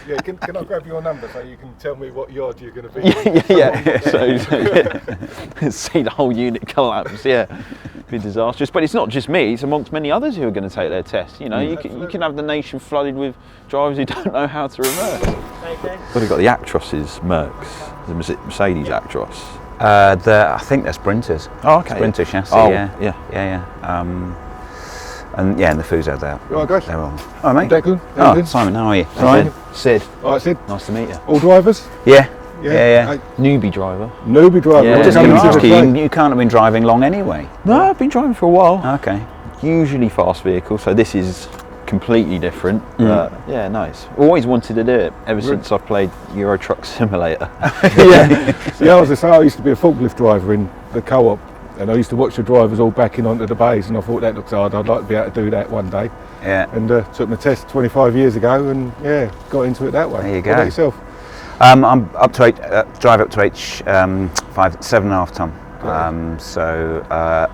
Yeah, can I grab your number so you can tell me what yard you're going to be? Yeah. So see the whole unit collapse. Yeah, be disastrous. But it's not just me; it's amongst many others who are going to take their test. You know, you can have the nation flooded with drivers who don't know how to reverse. But we've got the Actros's Mercs, the Mercedes Actros. I think they're Sprinters. Oh, okay. Sprinter chassis. Oh, yeah. And the Fuso there. You all right, guys? They're all. Oh, mate. Declan? Oh, Simon, how are you? Simon. Sid. All right, Sid. Nice to meet you. All drivers? Yeah. Newbie driver. Newbie driver. Yeah. You can't have been driving long anyway. No, I've been driving for a while. Okay. Usually fast vehicles, so this is completely different. But yeah, nice. Always wanted to do it ever since I've played Euro Truck Simulator. Yeah, I used to be a forklift driver in the co-op, and I used to watch the drivers all backing onto the bays, and I thought that looks hard. I'd like to be able to do that one day. Yeah. And took my test 25 years ago, and got into it that way. There you go. What about yourself? I'm up to drive up to 7.5 ton.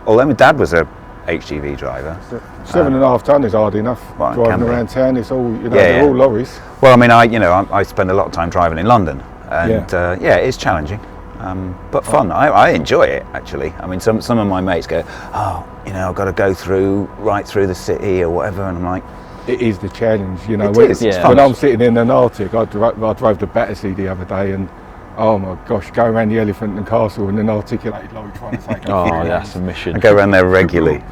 Although my dad was a HGV driver. 7.5 ton is hard enough. Well, driving around town, it's all they're all lorries. Well, I mean, I spend a lot of time driving in London, and it's challenging, but fun. I enjoy it actually. I mean, some of my mates go, I've got to go right through the city or whatever, and I'm like, it is the challenge, you know. It's when I'm sitting in an Arctic, I drove to Battersea the other day, and oh my gosh, going around the Elephant and Castle in an articulated lorry trying to take Oh, that's a mission. I go around there regularly.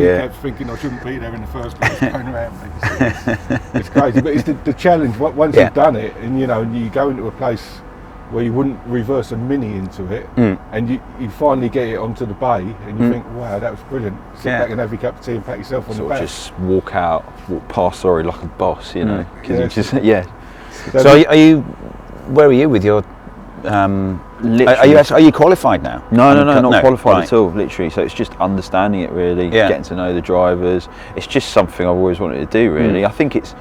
Yeah. Thinking I shouldn't be there in the first place, going around me. It's crazy, but it's the challenge. Once you've done it, and you go into a place where you wouldn't reverse a Mini into it, and you finally get it onto the bay, and you think, wow, that was brilliant. Sit back and have your cup of tea and pat yourself on the back. Just walk past sorry like a boss, you know, because you just So are you? Where are you with your? Are you qualified now? No, not qualified at all. Literally, so it's just understanding it really, getting to know the drivers. It's just something I've always wanted to do. Really, I think it's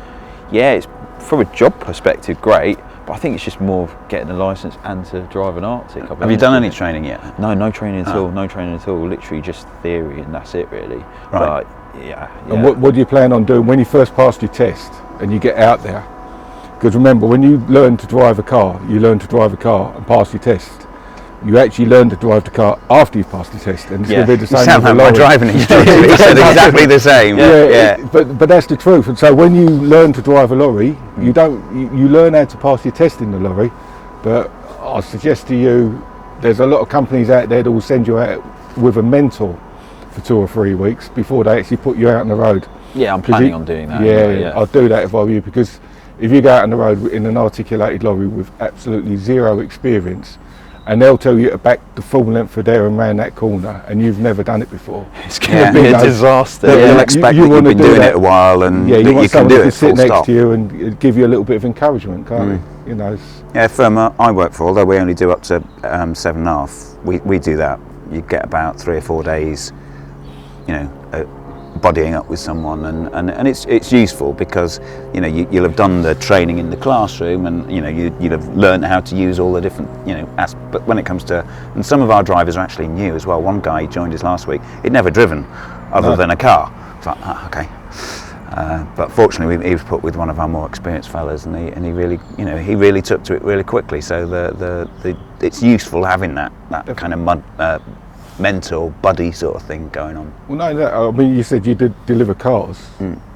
from a job perspective great. But I think it's just more of getting a license and to drive an Arctic. Have you done any training yet? No training at all. No training at all. Literally just theory, and that's it really. Right. But, And what do you plan on doing when you first passed your test and you get out there? Because remember, when you learn to drive a car, and pass your test. You actually learn to drive the car after you've passed the test, and it's going to be the same. You sound like my driving instructor. He said exactly the same. But that's the truth. And so when you learn to drive a lorry, you learn how to pass your test in the lorry. But I suggest to you, there's a lot of companies out there that will send you out with a mentor for 2 or 3 weeks before they actually put you out on the road. Yeah, I'm planning on doing that. Yeah, I'd do that if I were you, because if you go out on the road in an articulated lorry with absolutely zero experience, and they'll tell you to back the full length of there and round that corner, and you've never done it before, it's going to be a disaster. They'll expect that you've been doing it a while, and you want can do someone to it sit next to you and give you a little bit of encouragement, can't they? Firm I work for, although we only do up to 7.5, we do that. You get about 3 or 4 days, bodying up with someone, and it's useful because you'll have done the training in the classroom, and you'll have learned how to use all the different but when it comes to, and some of our drivers are actually new as well. One guy joined us last week, he'd never driven other than a car. It's like, okay. But fortunately he was put with one of our more experienced fellas, and he really took to it really quickly. So it's useful having that kind of mentor buddy sort of thing going on. Well, no, I mean, you said you did deliver cars.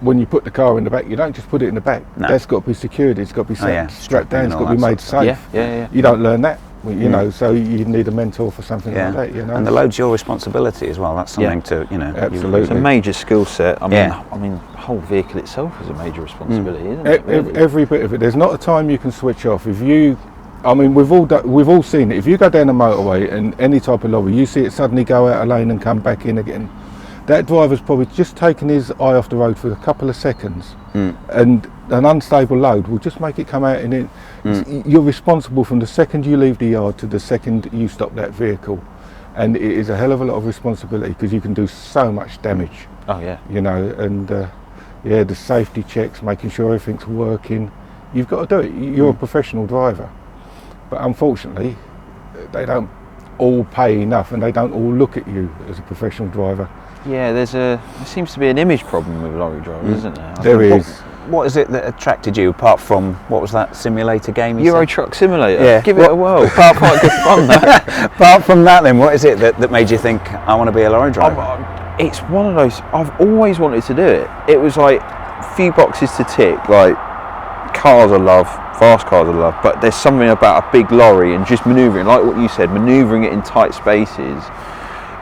When you put the car in the back, you don't just put it in the back. No. That's got to be secured. It's got to be strapped down. It's got to be made safe. Yeah. You don't learn that, so you need a mentor for something like that. And the load's your responsibility as well. That's something to Absolutely. It's a major skill set. I mean, the whole vehicle itself is a major responsibility, isn't it? Really? Every bit of it. There's not a time you can switch off. We've all seen it. If you go down the motorway and any type of lorry, you see it suddenly go out a lane and come back in again. That driver's probably just taken his eye off the road for a couple of seconds, and an unstable load will just make it come out and in. You're responsible from the second you leave the yard to the second you stop that vehicle, and it is a hell of a lot of responsibility because you can do so much damage. Oh yeah. The safety checks, making sure everything's working. You've got to do it. You're a professional driver. But unfortunately, they don't all pay enough, and they don't all look at you as a professional driver. Yeah, there seems to be an image problem with lorry drivers, isn't there? There is. what is it that attracted you apart from what was that simulator game? You Euro said? Truck Simulator. Yeah. Give it a whirl. Apart Quite good fun. That. Apart from that, then what is it that made you think I want to be a lorry driver? It's one of those. I've always wanted to do it. It was like a few boxes to tick. Like cars I love, fast cars I love, but there's something about a big lorry and just manoeuvring, like what you said, manoeuvring it in tight spaces.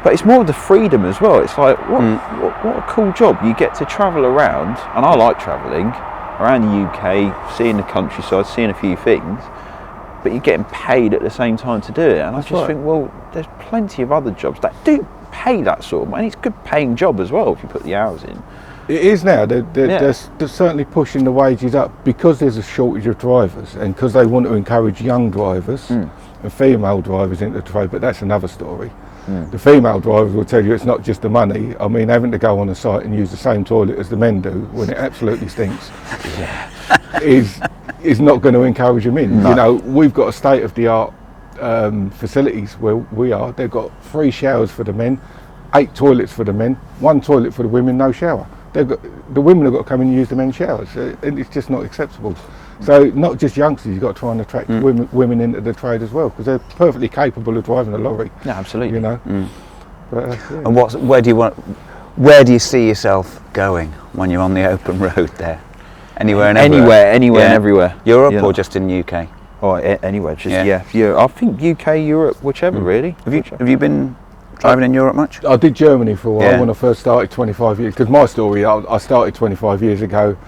But it's more of the freedom as well. It's like, what a cool job. You get to travel around, and I like travelling, around the UK, seeing the countryside, seeing a few things, but you're getting paid at the same time to do it. And I just think, well, there's plenty of other jobs that do pay that sort of money. It's a good paying job as well if you put the hours in. It is now. They're certainly pushing the wages up because there's a shortage of drivers, and because they want to encourage young drivers and female drivers into the trade, but that's another story. The female drivers will tell you it's not just the money. I mean, having to go on a site and use the same toilet as the men do when it absolutely stinks is not going to encourage them in. No. You know, we've got a state-of-the-art facilities where we are. They've got 3 showers for the men, 8 toilets for the men, 1 toilet for the women, no shower. The women have got to come in and use the men's showers, and it's just not acceptable. So not just youngsters, you've got to try and attract women into the trade as well, because they're perfectly capable of driving a lorry. Yeah, absolutely. You know. But, And where do you see yourself going when you're on the open road there? Anywhere and everywhere? Anywhere and everywhere. Europe or just in the UK? Oh, anywhere. Just yeah. I think UK, Europe, whichever really. Have you been driving in Europe much? I did Germany for a while when I first started 25 years. Because my story, I started 25 years ago.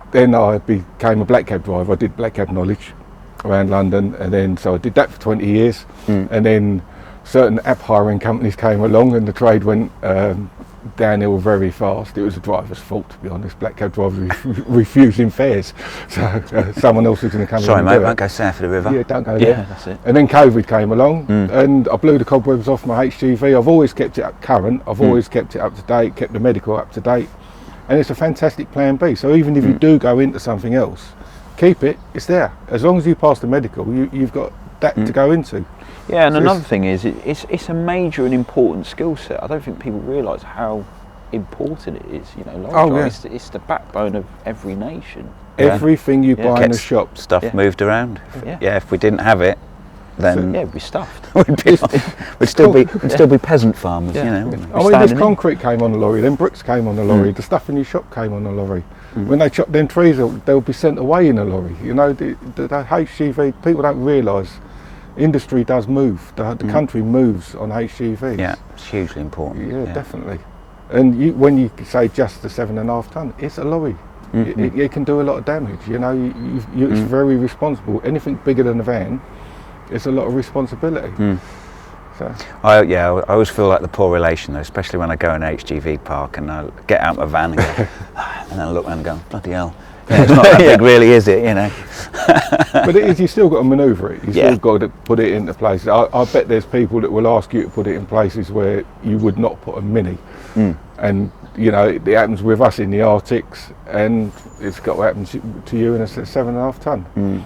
Then I became a black cab driver. I did black cab knowledge around London, and then so I did that for 20 years. And then certain app hiring companies came along, and the trade went downhill very fast. It was the driver's fault, to be honest. Black cab drivers refusing fares, so someone else was going to come. Sorry, in mate, don't go south of the river. Yeah, don't go there. Yeah, that's it. And then COVID came along, and I blew the cobwebs off my HGV. I've always kept it up current. I've always kept it up to date, kept the medical up to date. And it's a fantastic plan B. So even if you do go into something else, keep it, it's there. As long as you pass the medical, you've got that to go into. Yeah, and so another thing is, it's a major and important skill set. I don't think people realise how important it is. You know, lorry driving, it's the backbone of every nation. Everything you buy in the shop. Stuff moved around. If we didn't have it, then we'd be stuffed. we'd still be peasant farmers, you know. I mean, there's concrete came on the lorry, then bricks came on the lorry, the stuff in your shop came on the lorry. When they chop them trees, they'll be sent away in a lorry. You know, the HGV, people don't realise, industry does move. The country moves on HGVs. Yeah, it's hugely important. Yeah, definitely. And when you say just the 7.5 ton, it's a lorry. It can do a lot of damage. You know, it's very responsible. Anything bigger than a van, it's a lot of responsibility. So. I always feel like the poor relation though, especially when I go in an HGV park and I get out my van and go, and then I look around and go, bloody hell, it's not that big really, is it, you know? But it is, you still got to manoeuvre it, you still got to put it into places. I bet there's people that will ask you to put it in places where you would not put a Mini. And you know, it happens with us in the Arctics, and it's got to happen to you in a 7.5 ton.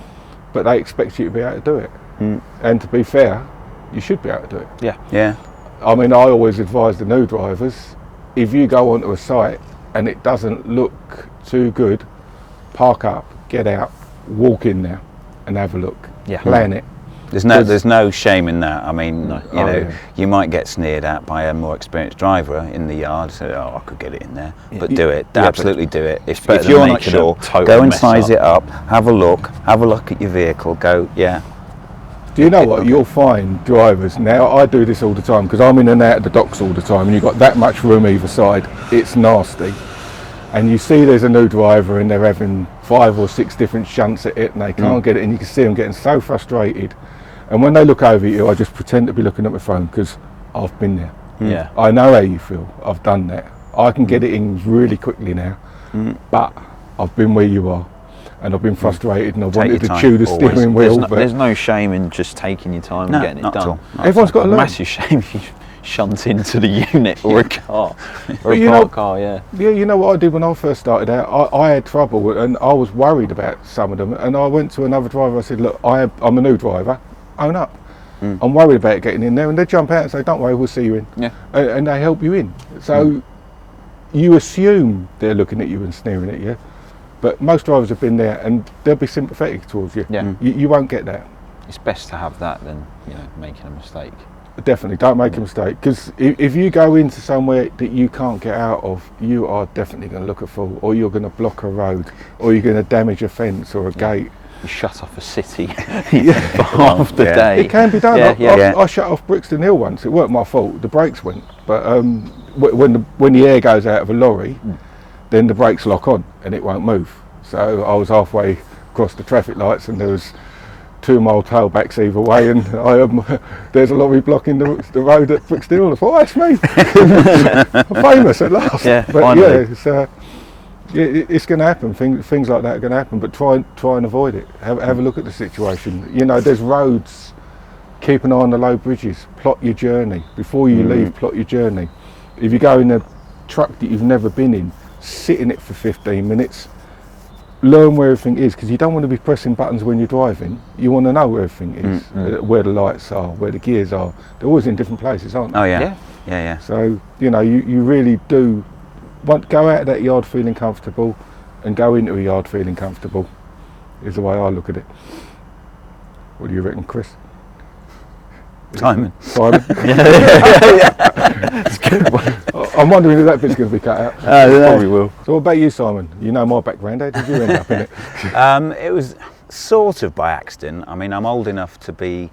But they expect you to be able to do it. And to be fair, you should be able to do it. Yeah. I mean, I always advise the new drivers, if you go onto a site and it doesn't look too good, park up, get out, walk in there and have a look. Plan it. There's no shame in that. I mean, you might get sneered at by a more experienced driver in the yard. So, I could get it in there, but do it. Absolutely do it. If you're not sure, go and size it up. Have a look at your vehicle. Go, Do you know what? You'll find drivers now. I do this all the time because I'm in and out of the docks all the time, and you've got that much room either side. It's nasty. And you see there's a new driver and they're having 5 or 6 different shunts at it and they can't get it, and you can see them getting so frustrated. And when they look over at you, I just pretend to be looking at my phone because I've been there. I know how you feel. I've done that. I can get it in really quickly now, but I've been where you are. And I've been frustrated and I wanted to chew the steering wheel. There's no shame in just taking your time and getting it done. Everyone's got to learn. Massive shame if you shunt into the unit or a car, or a parked car, Yeah, you know what I did when I first started out? I had trouble and I was worried about some of them. And I went to another driver, I said, look, I'm a new driver, own up. I'm worried about getting in there. And they jump out and say, don't worry, we'll see you in. And they help you in. So you assume they're looking at you and sneering at you. But most drivers have been there, and they'll be sympathetic towards you. Yeah. You won't get that. It's best to have that than making a mistake. Definitely, don't make a mistake, because if you go into somewhere that you can't get out of, you are definitely going to look a fool, or you're going to block a road, or you're going to damage a fence or a gate. You shut off a city for half the day. It can be done. Yeah, I shut off Brixton Hill once. It weren't my fault. The brakes went, but when the air goes out of a lorry, then the brakes lock on and it won't move. So I was halfway across the traffic lights, and there was 2 mile tailbacks either way, and there's a lorry blocking the road at Brixton Hill. I thought, that's me. I'm famous at last. Yeah, but finally. it's going to happen. Things like that are going to happen, but try and avoid it. Have a look at the situation. There's roads. Keep an eye on the low bridges. Plot your journey before you leave. Plot your journey. If you go in a truck that you've never been in, sit in it for 15 minutes. Learn where everything is, because you don't want to be pressing buttons when you're driving. You want to know where everything is, where the lights are, where the gears are. They're always in different places, aren't they? Oh yeah. So you really do want go out of that yard feeling comfortable, and go into a yard feeling comfortable. Is the way I look at it. What do you reckon, Chris? Simon. That's a good one. I'm wondering if that bit's going to be cut out. Probably will. So what about you, Simon? You know my background. How did you end up in it? It was sort of by accident. I mean, I'm old enough to be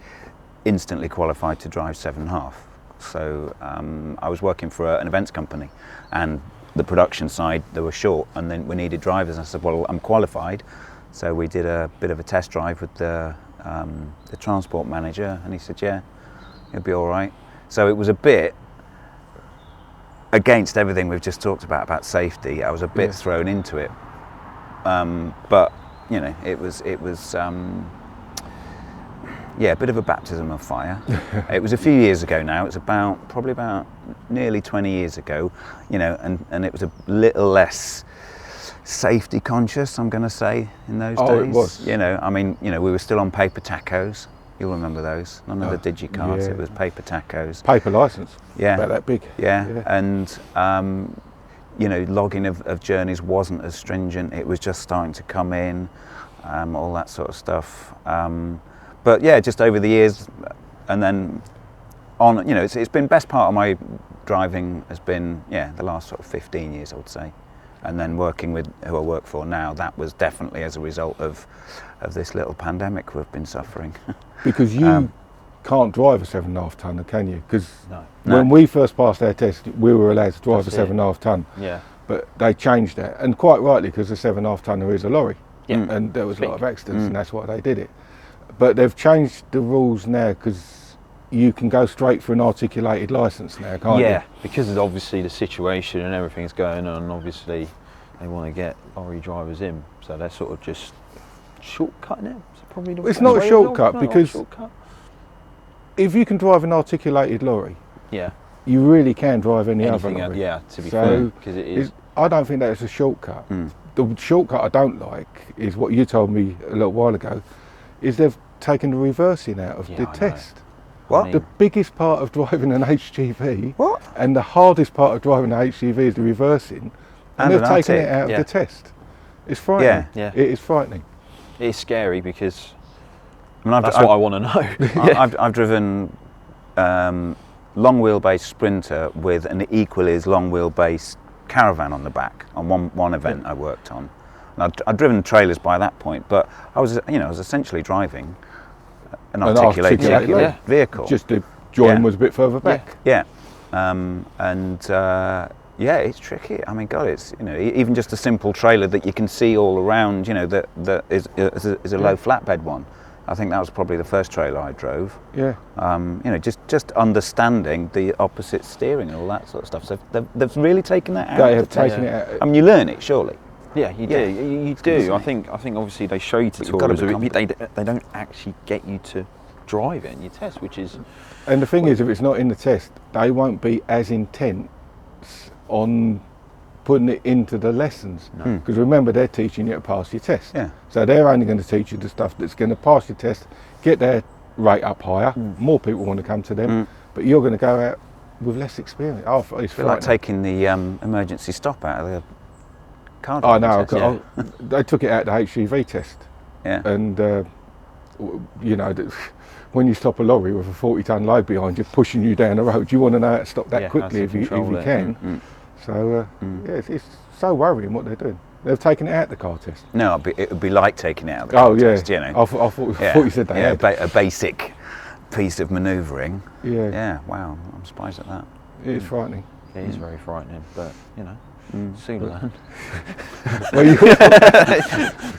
instantly qualified to drive 7.5. So I was working for an events company, and the production side, they were short, and then we needed drivers. And I said, well, I'm qualified. So we did a bit of a test drive with the transport manager, and he said, yeah, it'll be all right. So it was a bit against everything we've just talked about safety. I was a bit thrown into it, but it was a bit of a baptism of fire. It was a few years ago now. It's probably about nearly 20 years ago, and it was a little less safety conscious, I'm going to say, in those days. It was. We were still on paper tachos. You'll remember those. None of the digicards. Yeah. It was paper tachos. Paper license. Yeah. About that big. Yeah. And logging of journeys wasn't as stringent. It was just starting to come in, all that sort of stuff. But yeah, just over the years, and then on, it's been best part of my driving has been the last sort of 15 years, I would say. And then working with who I work for now, that was definitely as a result of this little pandemic we've been suffering. Because you can't drive a 7.5 tonner, can you? Because No. when we first passed our test, we were allowed to drive That's a it. 7.5 tonne. Yeah. But they changed that, and quite rightly, because a 7.5 tonner is a lorry. Yeah. And there was a lot of Big. accidents, and that's why they did it. But they've changed the rules now, because you can go straight for an articulated licence now, can't you? Yeah, because of obviously the situation and everything's going on, obviously they want to get lorry drivers in, so they're sort of just shortcutting it. So probably the It's not a way of shortcut, not a because shortcut. if you can drive an articulated lorry, Yeah, you really can drive any anything other lorry. yeah, to be So fair, because it is. I don't think that's a shortcut. The shortcut I don't like is what you told me a little while ago, is they've taken the reversing out of Yeah, the I know. test. What? I mean, The biggest part of driving an HGV, What? and the hardest part of driving an HGV is the reversing, and And they've an taken Arctic, it out of yeah. the test. It's frightening. Yeah. It is frightening. it's scary because I mean, that's what I want to know. I've driven long wheelbase Sprinter with an equally as long wheelbase Caravan on the back on one event I worked on. And I'd driven trailers by that point, but I was essentially driving an articulated articulated vehicle. Just the join Yeah. was a bit further back. Yeah, it's tricky. I mean, God, it's even just a simple trailer that you can see all around. That is a low flatbed one. I think that was probably the first trailer I drove. Yeah. Just understanding the opposite steering and all that sort of stuff. So they've really taken that out. They of have the test. taken it out. I mean, you learn it surely. Yeah, you do. Yeah. You gonna do. say. I think obviously they show you you've gotta tutorials. become They don't actually get you to drive it in your test, which is And the thing is, if it's not in the test, they won't be as intense on putting it into the lessons. Because remember, they're teaching you to pass your test. Yeah. So they're only going to teach you the stuff that's going to pass your test, get their rate up higher. More people want to come to them, but you're going to go out with less experience. Oh, it's It's like frightening. taking the emergency stop out of the car I driving know. test. They took it out the HGV test, Yeah. and you know, when you stop a lorry with a 40-ton load behind you, pushing you down the road, you want to know how to stop that Yeah, how quickly to if you control it. can. So yeah, it's so worrying what they're doing. They've taken it out the car test. No, it would be like taking it out of the car test, you know. I thought you said that. Yeah, a basic piece of manoeuvring. Yeah. Yeah, wow, I'm surprised at that. It's frightening. It is very frightening, but you know, soon learn. Well,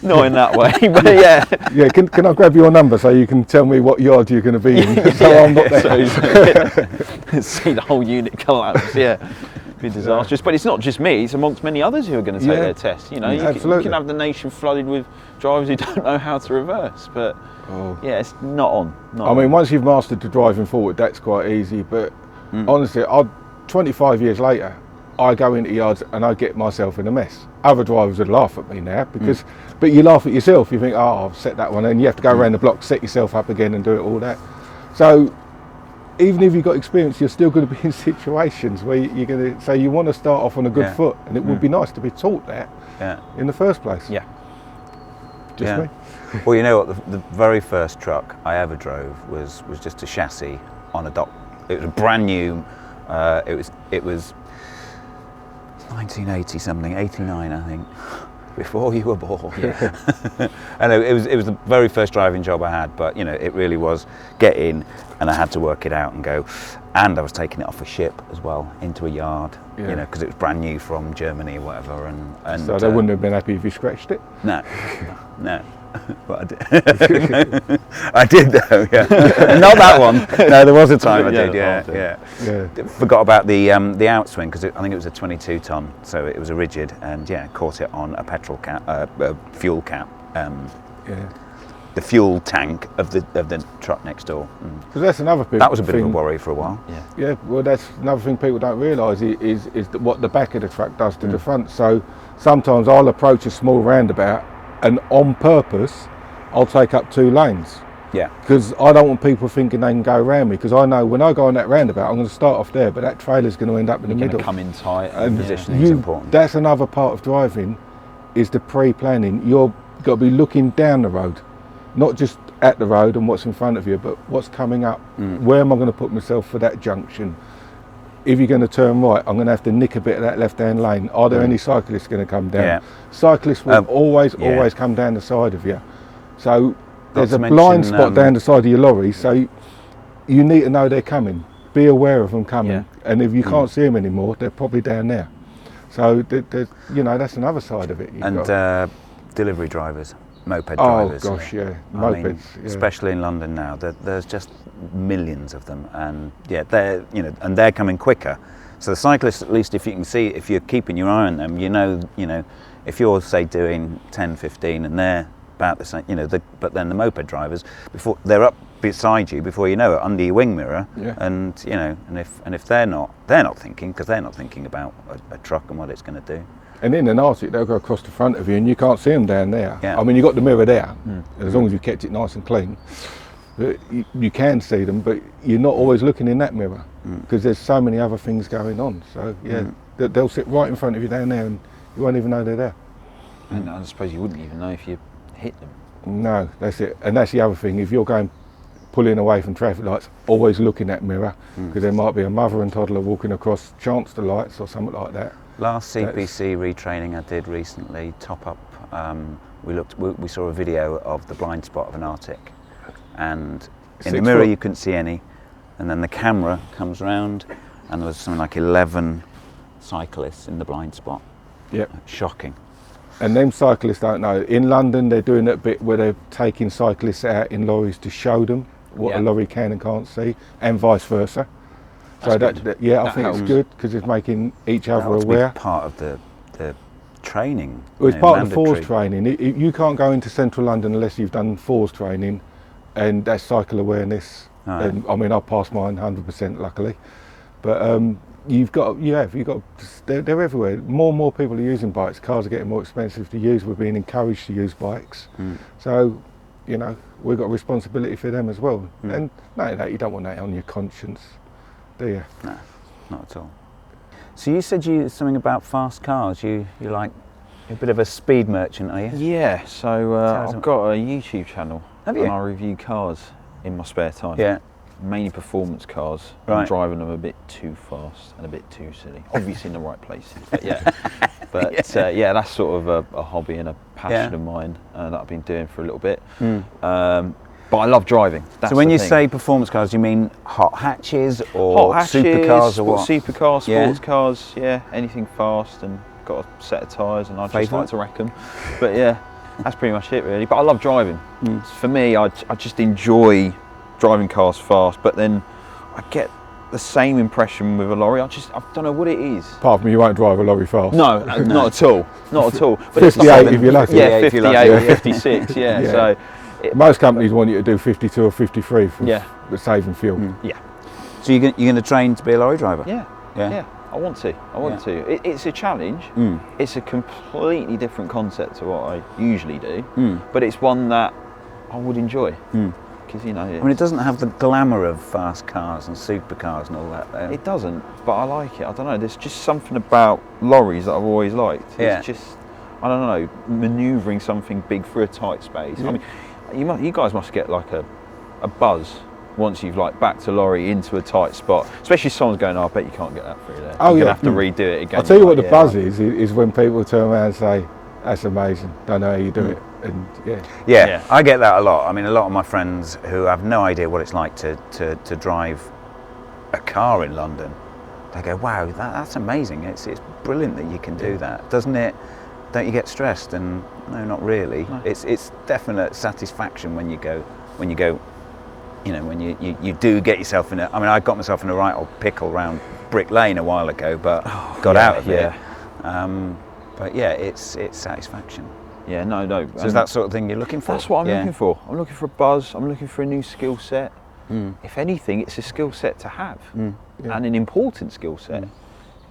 Not in that way, but yeah. yeah, can I grab your number so you can tell me what yard you're going to be in? So I'm not there. So, see the whole unit collapse. Yeah, be disastrous. But it's not just me; it's amongst many others who are going to take their test. You know, you can have the nation flooded with drivers who don't know how to reverse. But yeah, it's not on. I mean, once you've mastered the driving forward, that's quite easy. But honestly, 25 years later, I go into yards and I get myself in a mess. Other drivers would laugh at me now because, but you laugh at yourself. You think, oh, I've set that one, and you have to go around the block, set yourself up again, and do it all that. So, even if you've got experience, you're still going to be in situations where you're going to say you want to start off on a good foot, and it would be nice to be taught that in the first place. Yeah. Just me. Well, you know what? The very first truck I ever drove was just a chassis on a dock. It was a brand new. It was 1980 something, 89 I think, before you were born. Yeah. I know it was the very first driving job I had, but you know it really was get in, and I had to work it out and go, and I was taking it off a ship as well into a yard, you know, because it was brand new from Germany or whatever, and So they wouldn't have been happy if you scratched it. No. But I did. I did though, yeah. Not that one. No, there was a time I did, yeah. Forgot about the outswing because I think it was a 22 ton, so it was a rigid, and caught it on a petrol cap, fuel cap. The fuel tank of the truck next door. Because that's another thing. That was a bit of a worry for a while. Yeah. Well, that's another thing people don't realise is what the back of the truck does to the front. So sometimes I'll approach a small roundabout, and on purpose, I'll take up 2 lanes. Yeah. Because I don't want people thinking they can go around me. Because I know when I go on that roundabout, I'm going to start off there, but that trailer's going to end up in the middle. Come in tight. And positioning is important. That's another part of driving, is the pre-planning. You've got to be looking down the road, not just at the road and what's in front of you, but what's coming up. Where am I going to put myself for that junction? If you're going to turn right, I'm going to have to nick a bit of that left-hand lane. Are there any cyclists going to come down? Yeah. Cyclists will always come down the side of you. So there's a blind spot down the side of your lorry, so you need to know they're coming. Be aware of them coming. And if you can't see them anymore, they're probably down there. So that's another side of it. Delivery drivers. Moped drivers. Oh gosh, yeah, mopeds, mopeds, especially in London now. There's just millions of them, and they're coming quicker. So the cyclists, at least, if you can see, if you're keeping your eye on them, you know, if you're say doing 10, 15, and they're about the same, but then the moped drivers, before they're up beside you, before you know it, under your wing mirror, and if they're not thinking, because they're not thinking about a truck and what it's going to do. And in an Arctic, they'll go across the front of you and you can't see them down there. Yeah. I mean, you've got the mirror there, as long as you've kept it nice and clean. You can see them, but you're not always looking in that mirror because there's so many other things going on. So, they'll sit right in front of you down there and you won't even know they're there. And I suppose you wouldn't even know if you hit them. No, that's it. And that's the other thing. If you're pulling away from traffic lights, always look in that mirror because there might be a mother and toddler walking across chance the lights or something like that. Last CPC retraining I did recently, top up, we saw a video of the blind spot of an Arctic, and in the mirror you couldn't see any, and then the camera comes round and there was something like 11 cyclists in the blind spot. Yep. Shocking. And them cyclists don't know. In London they're doing that bit where they're taking cyclists out in lorries to show them what a lorry can and can't see, and vice versa. So I think it's good because it's making each other aware. Part of the training. Well, it's part of the FORS training. You can't go into central London unless you've done FORS training, and that's cycle awareness. And, I mean, I passed mine 100% luckily, but they're everywhere. More and more people are using bikes. Cars are getting more expensive to use. We're being encouraged to use bikes. So, we've got a responsibility for them as well. And you don't want that on your conscience. Do you? No, not at all. So you said something about fast cars. You like You're a bit of a speed merchant, are you? Yeah, so I've got a YouTube channel. Have you? And I review cars in my spare time. Yeah. Mainly performance cars. Right. I'm driving them a bit too fast and a bit too silly. Obviously in the right places, but yeah. But yeah, that's sort of a hobby and a passion of mine that I've been doing for a little bit. But I love driving. That's so when the you thing. say performance cars, do you mean hot hatches or hot hatches, supercars or what? Supercars, sports cars, yeah, anything fast, and got a set of tyres, and I just like to wreck them. But yeah, that's pretty much it really. But I love driving. For me, I just enjoy driving cars fast, but then I get the same impression with a lorry. I don't know what it is. Apart from you won't drive a lorry fast. No, not at all. Not at all. But 58 if you're lucky. Yeah, 58 or 56, yeah. So most companies want you to do 52 or 53 for saving fuel. Yeah. So you're going to train to be a lorry driver? Yeah. I want to. It's a challenge. It's a completely different concept to what I usually do, but it's one that I would enjoy. Because I mean, it doesn't have the glamour of fast cars and supercars and all that, though. It doesn't, but I like it. I don't know. There's just something about lorries that I've always liked. It's just, I don't know, manoeuvring something big through a tight space. I mean, you guys must get like a buzz once you've like backed a lorry into a tight spot, especially if someone's going, oh, I bet you can't get that through there. Oh, you're gonna have to redo it again. I'll tell you what the buzz is when people turn around and say, that's amazing, don't know how you do it. And yeah, I get that a lot. I mean, a lot of my friends who have no idea what it's like to drive a car in London, they go, wow, that's amazing. It's brilliant that you can do that, doesn't it? Don't you get stressed? And no, not really. No. It's definite satisfaction when you go, you know, when you do get yourself in a. I mean, I got myself in a right old pickle round Brick Lane a while ago, but got out of it. But yeah, it's satisfaction. Yeah, no. So is that sort of thing you're looking for? That's what I'm looking for. I'm looking for a buzz. I'm looking for a new skill set. If anything, it's a skill set to have, and an important skill set,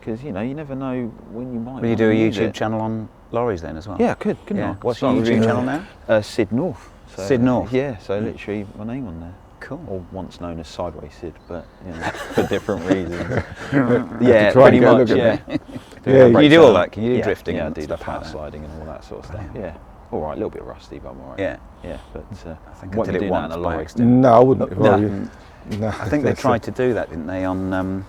because you never know when you might. Will you do a YouTube channel on lorries then as well? Yeah, couldn't I? What's your YouTube channel now? Sid North. So, Sid North. Yeah, so literally my name on there. Cool. Or once known as Sideways Sid, but for different reasons. Yeah, pretty much. Yeah. You do all that? Can you do drifting? Yeah, I and do the stuff power like sliding and all that sort of stuff. Yeah. All right, a little bit rusty, but I'm all right. Yeah. But I think what I you did it do once that in a by lorry? accident. No, I wouldn't. No, I think they tried to do that, didn't they? On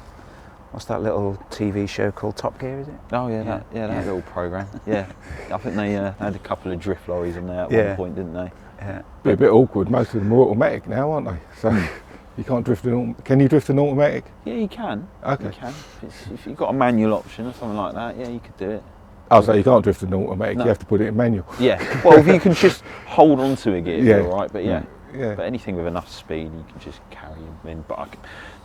what's that little TV show called Top Gear? Is it? Oh yeah, that little program. Yeah, I think they had a couple of drift lorries on there at one point, didn't they? Yeah. Be a bit awkward. Most of them are automatic now, aren't they? So you can't drift Can you drift an automatic? Yeah, you can. Okay. You can. If you've got a manual option or something like that, yeah, you could do it. Oh, so you can't drift an automatic. No. You have to put it in manual. Yeah. Well, if you can just hold on to a gear, you're all right. But yeah. But anything with enough speed, you can just carry them in. But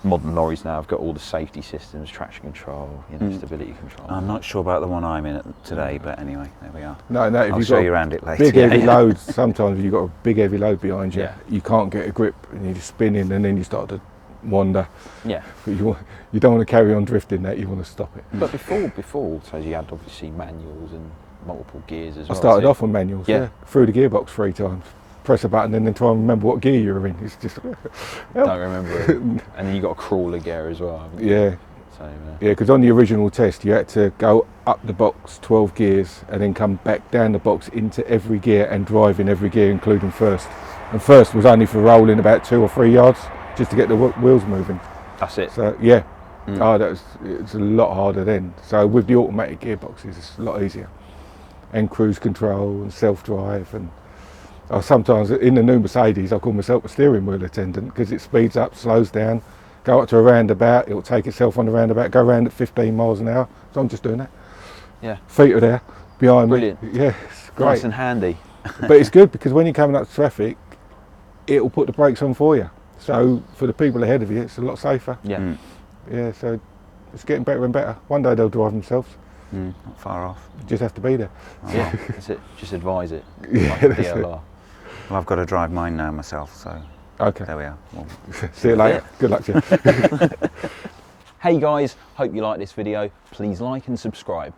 modern lorries now have got all the safety systems, traction control, stability control. I'm not sure about the one I'm in today, but anyway, there we are. No, I'll show you around it later. Big heavy loads. Sometimes you've got a big heavy load behind you. You can't get a grip, and you're just spinning, and then you start to wander. Yeah. But you don't want to carry on drifting that. You want to stop it. But before, so you had obviously manuals and multiple gears as well. I started off on manuals. Yeah. Threw the gearbox 3 times. Press a button and then try and remember what gear you're in. It's just don't remember it. And then you got a crawler gear as well, haven't you? Yeah. So, because on the original test you had to go up the box 12 gears and then come back down the box into every gear and drive in every gear, including first. And first was only for rolling about 2 or 3 yards just to get the wheels moving. That's it. So it's a lot harder then. So with the automatic gearboxes, it's a lot easier. And cruise control and self-drive and. Sometimes in the new Mercedes I call myself a steering wheel attendant because it speeds up, slows down, go up to a roundabout, it'll take itself on the roundabout, go around at 15 miles an hour. So I'm just doing that. Yeah. Feet are there, behind me. Yeah, it's great. Nice and handy. But it's good because when you're coming up to traffic, it'll put the brakes on for you. So for the people ahead of you, it's a lot safer. Yeah. Yeah, so it's getting better and better. One day they'll drive themselves. Not far off. You just have to be there. Yeah, that's it. Just advise it. Yeah, like that's DLR. it. Well, I've got to drive mine now myself, so there we are. Well, see you later. Good luck to you. Hey guys, hope you like this video. Please like and subscribe.